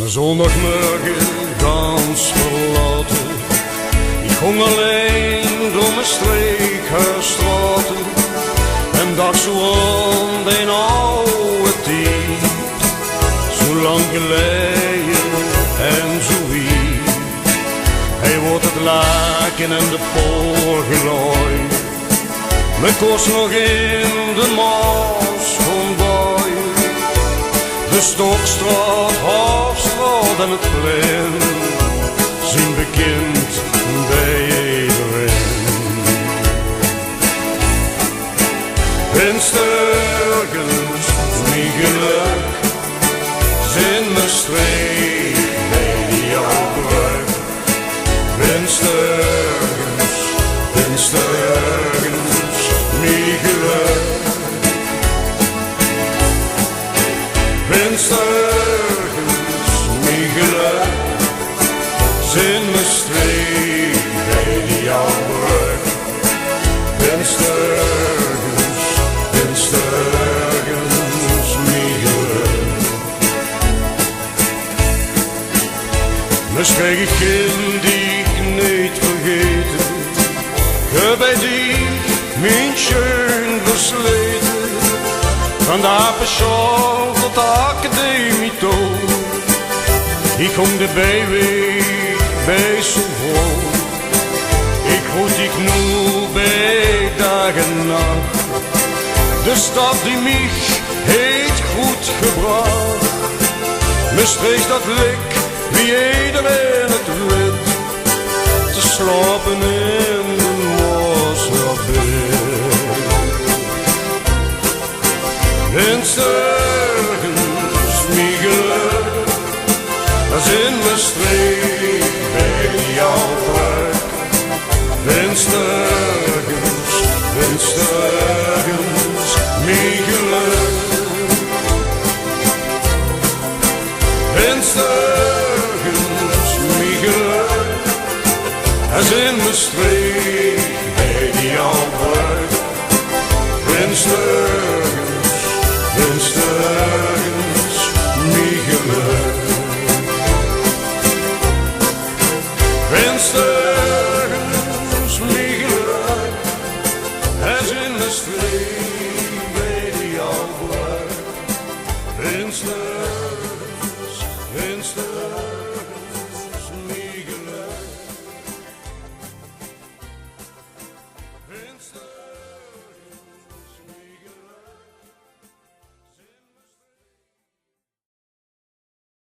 Een zondagmorgen gans verlaten. Ik ging alleen door mijn streekhuisstraten en dacht zo aan den oude tijd. Zo lang geleden en zo hier. Hij wordt het laken en de poor gelooid. Mijn kost nog in de maas van boy. De Stokstraat, Hoofdstraat en het plein zijn bekend bij iedereen. Windstergens, mijn geluk, zijn mijn streek bij jouw brug. Windstergens, windstergens, mijn geluk. Windstergens, mijn geluk, zijn mijn streek bij jouw brug. Windstergens, windstergens, mijn geluk. Mijn streek kind die ik niet vergeten, ge bij die mijn schön versleten. Van de Apenschool tot de academie toe. Ik kom de bijweg bij Souvol. Ik groet ik nu bij dag en nacht. De stad die mich heeft goed gebracht. Me streekt dat lik wie iedereen het weet. Te slapen in de Mosselbed. Windstergens, mijn geluk, dat is in mijn streek bij jouw plek. Windstergens, windstergens, mijn geluk. Windstergens, mijn geluk, dat is in mijn streek bij jouw plek. Windstergens, windstergens, mijn geluk. Windstergens, mijn geluk, het is in de streek bij jouw brug. Windstergens.